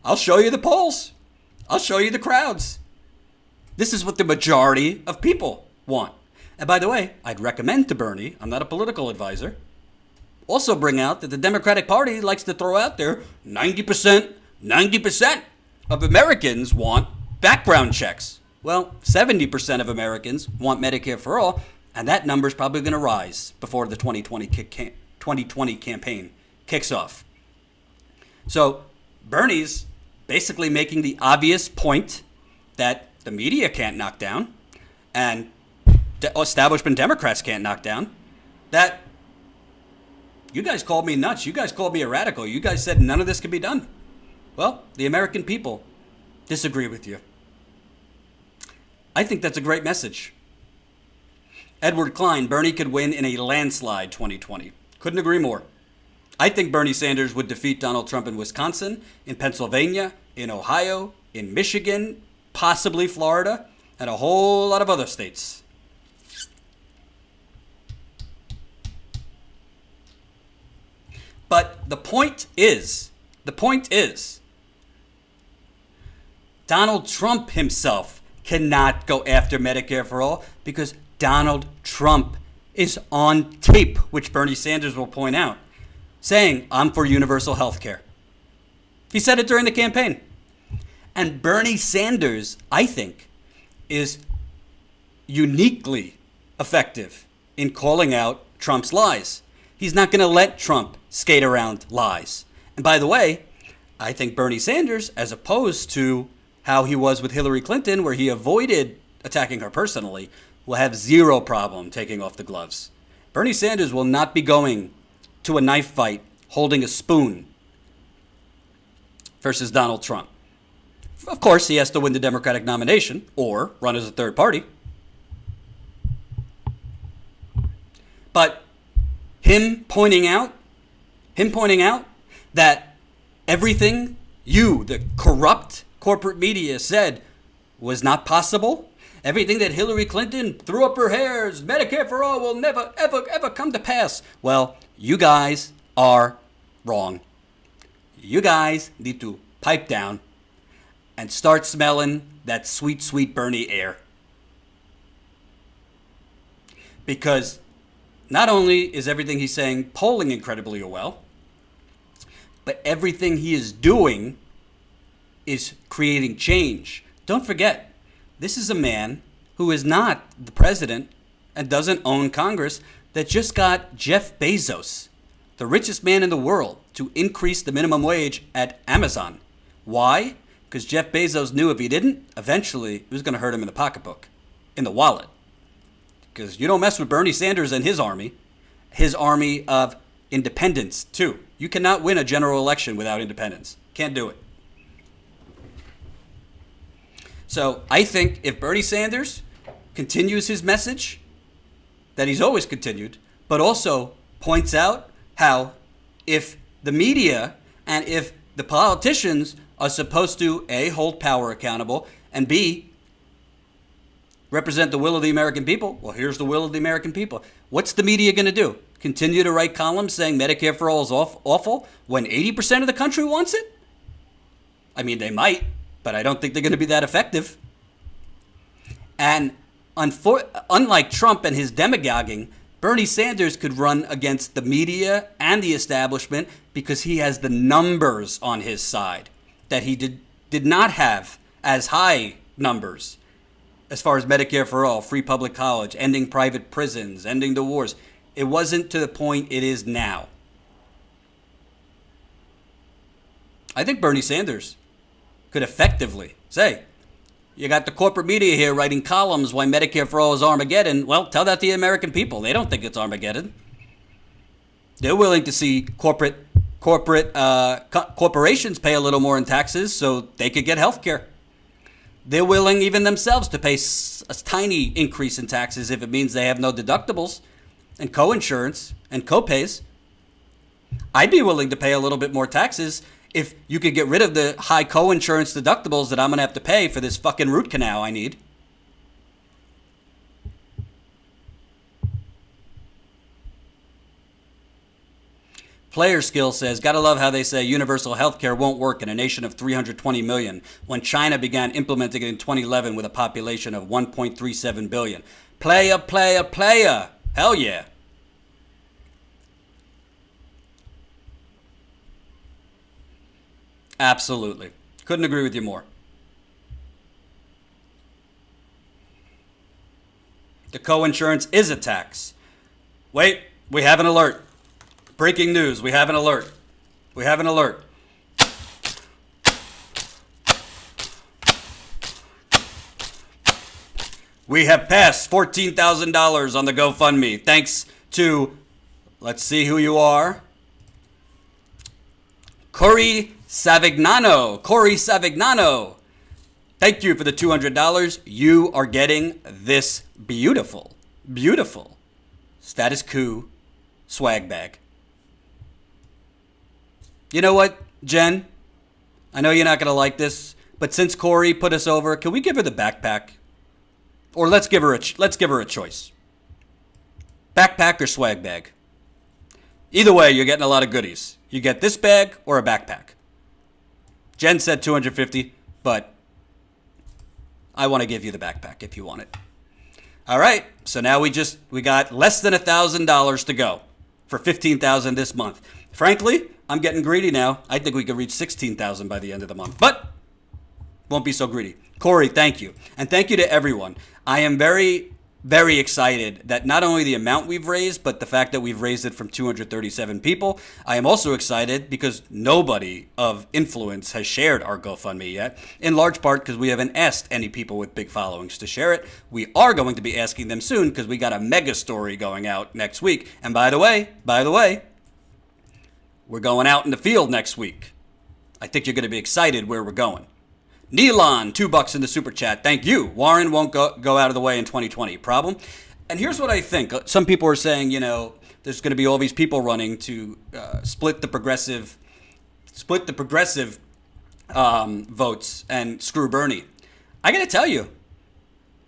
I'll show you the polls. I'll show you the crowds. This is what the majority of people want. And by the way, I'd recommend to Bernie, I'm not a political advisor, also bring out that the Democratic Party likes to throw out there 90% of Americans want background checks. Well, 70% of Americans want Medicare for all, and that number's probably going to rise before the 2020 campaign kicks off. So Bernie's basically making the obvious point that the media can't knock down and establishment Democrats can't knock down, that you guys called me nuts. You guys called me a radical. You guys said none of this could be done. Well, the American people disagree with you. I think that's a great message. Edward Klein, Bernie could win in a landslide 2020. Couldn't agree more. I think Bernie Sanders would defeat Donald Trump in Wisconsin, in Pennsylvania, in Ohio, in Michigan, possibly Florida, and a whole lot of other states. But the point is, Donald Trump himself cannot go after Medicare for all because Donald Trump is on tape, which Bernie Sanders will point out, saying, I'm for universal health care. He said it during the campaign. And Bernie Sanders, I think, is uniquely effective in calling out Trump's lies. He's not going to let Trump skate around lies. And by the way, I think Bernie Sanders, as opposed to how he was with Hillary Clinton, where he avoided attacking her personally, will have zero problem taking off the gloves. Bernie Sanders will not be going to a knife fight holding a spoon versus Donald Trump. Of course, he has to win the Democratic nomination or run as a third party. But him pointing out that everything you, the corrupt corporate media, said was not possible, everything that Hillary Clinton threw up her hairs, Medicare for all will never, ever, ever come to pass. Well, you guys are wrong. You guys need to pipe down and start smelling that sweet, sweet Bernie air. Because not only is everything he's saying polling incredibly well, but everything he is doing is creating change. Don't forget, this is a man who is not the president and doesn't own Congress, that just got Jeff Bezos, the richest man in the world, to increase the minimum wage at Amazon. Why? Because Jeff Bezos knew if he didn't, eventually it was going to hurt him in the pocketbook, in the wallet. Because you don't mess with Bernie Sanders and his army of independents, too. You cannot win a general election without independents. Can't do it. So I think if Bernie Sanders continues his message that he's always continued, but also points out how if the media and if the politicians are supposed to, A, hold power accountable, and B, represent the will of the American people, well, here's the will of the American people. What's the media going to do? Continue to write columns saying Medicare for all is awful when 80% of the country wants it? I mean, they might, but I don't think they're going to be that effective. And unlike Trump and his demagoguing, Bernie Sanders could run against the media and the establishment because he has the numbers on his side that he did not have as high numbers as far as Medicare for all, free public college, ending private prisons, ending the wars. It wasn't to the point it is now. I think Bernie Sanders could effectively say, You got the corporate media here writing columns why Medicare for All is Armageddon. Well, tell that to the American people. They don't think it's Armageddon. They're willing to see corporations pay a little more in taxes so they could get health care. They're willing even themselves to pay a tiny increase in taxes if it means they have no deductibles and co-insurance and co-pays. I'd be willing to pay a little bit more taxes if you could get rid of the high co-insurance deductibles that I'm going to have to pay for this fucking root canal I need. Player Skill says, gotta love how they say universal healthcare won't work in a nation of 320 million when China began implementing it in 2011 with a population of 1.37 billion. Playa. Hell yeah. Absolutely. Couldn't agree with you more. The co-insurance is a tax. Wait, we have an alert. Breaking news, we have an alert. We have an alert. We have passed $14,000 on the GoFundMe. Thanks to, let's see who you are. Corey Savignano. Thank you for the $200. You are getting this beautiful status quo swag bag. You know what, Jen? I know you're not going to like this, but since Corey put us over, can we give her the backpack? Or let's give her a choice. Backpack or swag bag. Either way, you're getting a lot of goodies. You get this bag or a backpack. Jen said $250, but I want to give you the backpack if you want it. All right, so now we got less than $1,000 to go for $15,000 this month. Frankly, I'm getting greedy now. I think we could reach $16,000 by the end of the month, but won't be so greedy. Corey, thank you. And thank you to everyone. I am very, very excited that not only the amount we've raised, but the fact that we've raised it from 237 people. I am also excited because nobody of influence has shared our GoFundMe yet, in large part because we haven't asked any people with big followings to share it. We are going to be asking them soon because we got a mega story going out next week. And by the way, we're going out in the field next week. I think you're going to be excited where we're going. Neelon, $2 in the super chat. Thank you. Warren won't go out of the way in 2020. Problem? And here's what I think. Some people are saying, there's going to be all these people running to split the progressive votes and screw Bernie. I got to tell you,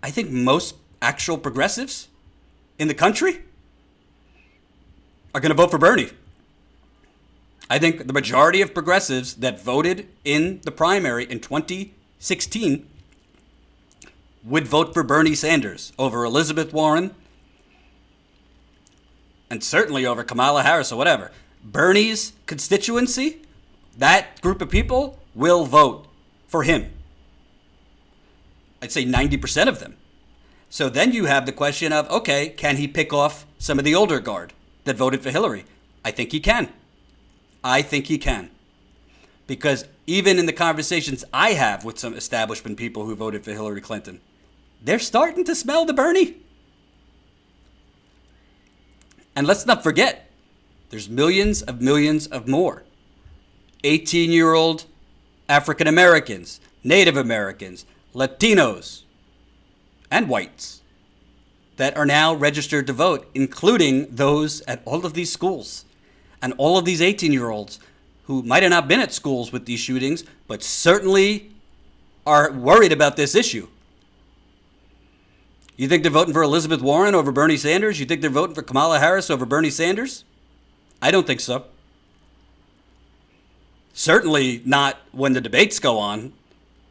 I think most actual progressives in the country are going to vote for Bernie. I think the majority of progressives that voted in the primary in 2016 would vote for Bernie Sanders over Elizabeth Warren and certainly over Kamala Harris or whatever. Bernie's constituency, that group of people will vote for him. I'd say 90% of them. So then you have the question of, okay, can he pick off some of the older guard that voted for Hillary? I think he can. Because even in the conversations I have with some establishment people who voted for Hillary Clinton, they're starting to smell the Bernie. And let's not forget, there's millions of more 18-year-old African Americans, Native Americans, Latinos, and whites that are now registered to vote, including those at all of these schools. And all of these 18-year-olds who might have not been at schools with these shootings, but certainly are worried about this issue. You think they're voting for Elizabeth Warren over Bernie Sanders? You think they're voting for Kamala Harris over Bernie Sanders? I don't think so. Certainly not when the debates go on,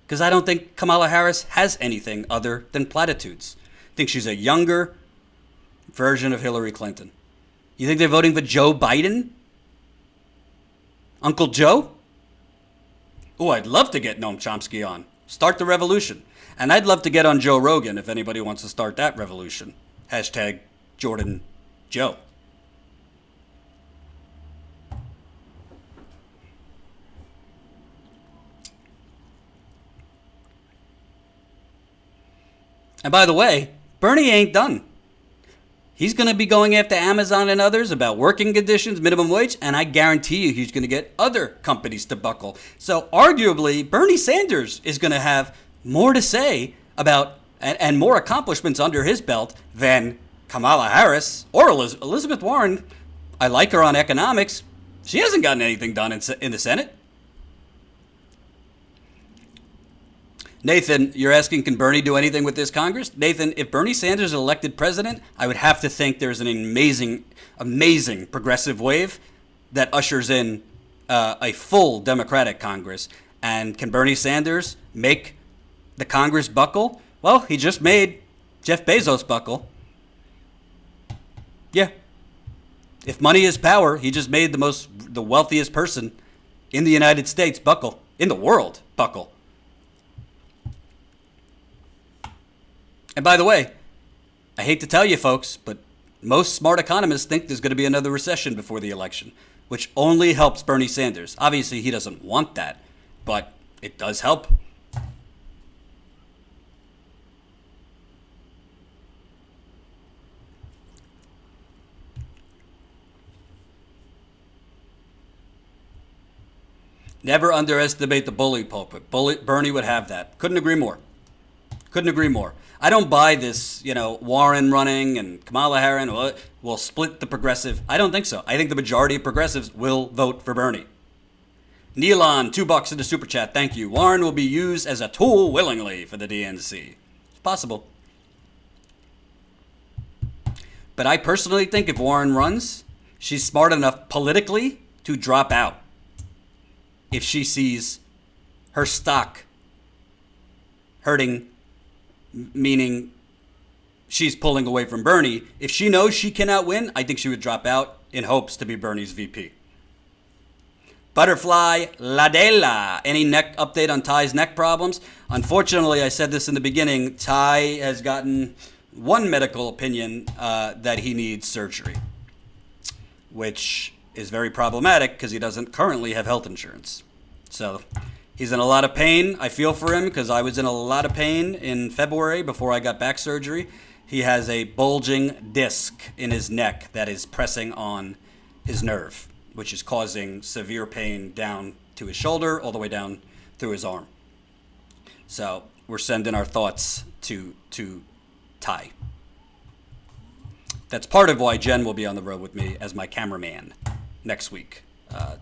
because I don't think Kamala Harris has anything other than platitudes. I think she's a younger version of Hillary Clinton. You think they're voting for Joe Biden? Uncle Joe? Oh, I'd love to get Noam Chomsky on. Start the revolution. And I'd love to get on Joe Rogan if anybody wants to start that revolution. Hashtag Jordan Joe. And by the way, Bernie ain't done. He's going to be going after Amazon and others about working conditions, minimum wage, and I guarantee you he's going to get other companies to buckle. So arguably, Bernie Sanders is going to have more to say about and more accomplishments under his belt than Kamala Harris or Elizabeth Warren. I like her on economics. She hasn't gotten anything done in the Senate. Nathan, you're asking, can Bernie do anything with this Congress? Nathan, if Bernie Sanders is elected president, I would have to think there's an amazing progressive wave that ushers in a full Democratic Congress. And can Bernie Sanders make the Congress buckle? Well, he just made Jeff Bezos buckle. Yeah. If money is power, he just made the wealthiest person in the United States buckle, in the world buckle. And by the way, I hate to tell you folks, but most smart economists think there's going to be another recession before the election, which only helps Bernie Sanders. Obviously, he doesn't want that, but it does help. Never underestimate the bully pulpit. Bernie would have that. Couldn't agree more. Couldn't agree more. I don't buy this, Warren running and Kamala Harris will split the progressive. I don't think so. I think the majority of progressives will vote for Bernie. Neilon, $2 in the super chat. Thank you. Warren will be used as a tool willingly for the DNC. It's possible. But I personally think if Warren runs, she's smart enough politically to drop out if she sees her stock hurting, meaning she's pulling away from Bernie. If she knows she cannot win, I think she would drop out in hopes to be Bernie's VP. Butterfly Ladela. Any neck update on Ty's neck problems? Unfortunately, I said this in the beginning, Ty has gotten one medical opinion that he needs surgery, which is very problematic because he doesn't currently have health insurance. So he's in a lot of pain. I feel for him because I was in a lot of pain in February before I got back surgery. He has a bulging disc in his neck that is pressing on his nerve, which is causing severe pain down to his shoulder, all the way down through his arm. So we're sending our thoughts to Ty. That's part of why Jen will be on the road with me as my cameraman next week.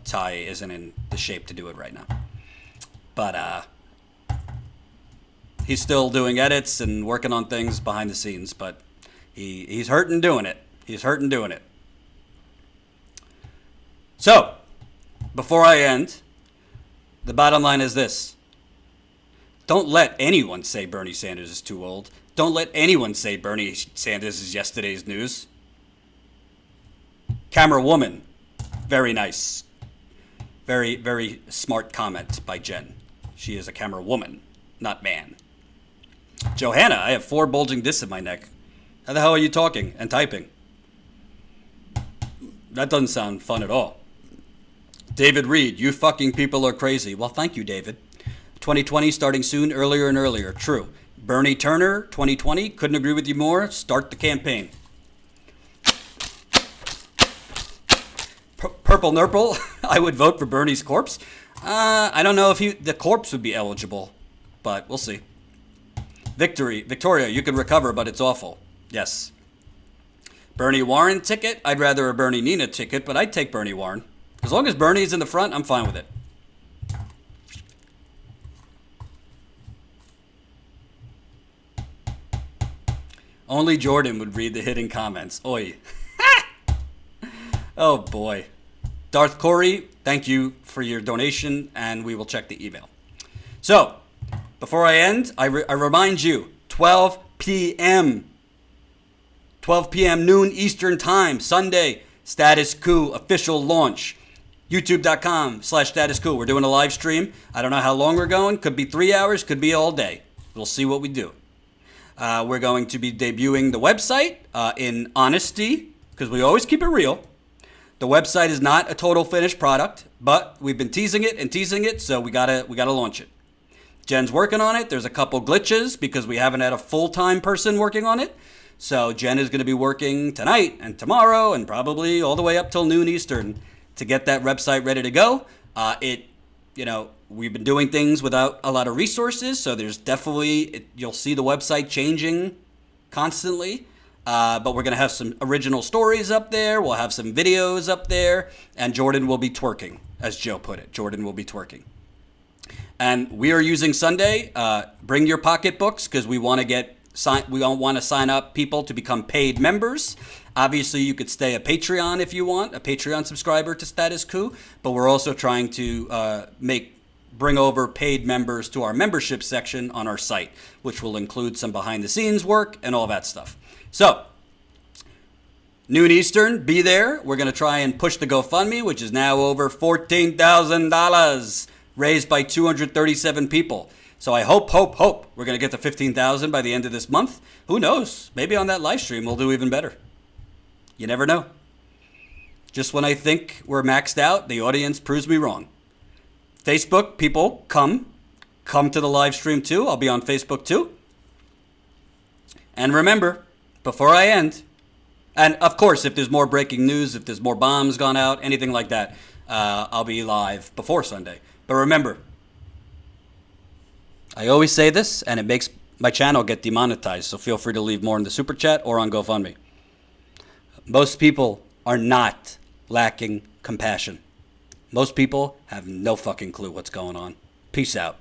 Ty isn't in the shape to do it right now. But he's still doing edits and working on things behind the scenes. But he's hurting doing it. He's hurting doing it. So, before I end, the bottom line is this. Don't let anyone say Bernie Sanders is too old. Don't let anyone say Bernie Sanders is yesterday's news. Camera woman. Very nice. Very, very smart comment by Jen. She is a camera woman, not man. Johanna, I have 4 bulging discs in my neck. How the hell are you talking and typing? That doesn't sound fun at all. David Reed, you fucking people are crazy. Well, thank you, David. 2020 starting soon, earlier and earlier. True. Bernie Turner, 2020. Couldn't agree with you more. Start the campaign. Purple Nurple, I would vote for Bernie's corpse. I don't know if the corpse would be eligible, but we'll see. Victoria, you can recover, but it's awful. Yes. Bernie Warren ticket. I'd rather a Bernie Nina ticket, but I'd take Bernie Warren. As long as Bernie's in the front, I'm fine with it. Only Jordan would read the hidden comments. Oi. Oh, boy. Darth Corey, thank you for your donation, and we will check the email. So, before I end, I remind you, 12 p.m. noon Eastern Time, Sunday, Status Coup official launch. YouTube.com/Status Coup. We're doing a live stream. I don't know how long we're going. Could be 3 hours, could be all day. We'll see what we do. We're going to be debuting the website in honesty, because we always keep it real. The website is not a total finished product, but we've been teasing it, so we gotta launch it. Jen's working on it. There's a couple glitches because we haven't had a full-time person working on it. So Jen is going to be working tonight and tomorrow and probably all the way up till noon Eastern to get that website ready to go. We've been doing things without a lot of resources, so there's definitely, you'll see the website changing constantly. But we're going to have some original stories up there. We'll have some videos up there. And Jordan will be twerking, as Joe put it. Jordan will be twerking. And we are using Sunday. Bring your pocketbooks because we want to sign up people to become paid members. Obviously, you could stay a Patreon if you want, a Patreon subscriber to Status Quo. But we're also trying to bring over paid members to our membership section on our site, which will include some behind-the-scenes work and all that stuff. So, noon Eastern, be there. We're going to try and push the GoFundMe, which is now over $14,000, raised by 237 people. So I hope we're going to get to 15,000 by the end of this month. Who knows? Maybe on that live stream we'll do even better. You never know. Just when I think we're maxed out, the audience proves me wrong. Facebook, people, come to the live stream too. I'll be on Facebook too. And remember, before I end, and of course, if there's more breaking news, if there's more bombs gone out, anything like that, I'll be live before Sunday. But remember, I always say this, and it makes my channel get demonetized, so feel free to leave more in the Super Chat or on GoFundMe. Most people are not lacking compassion. Most people have no fucking clue what's going on. Peace out.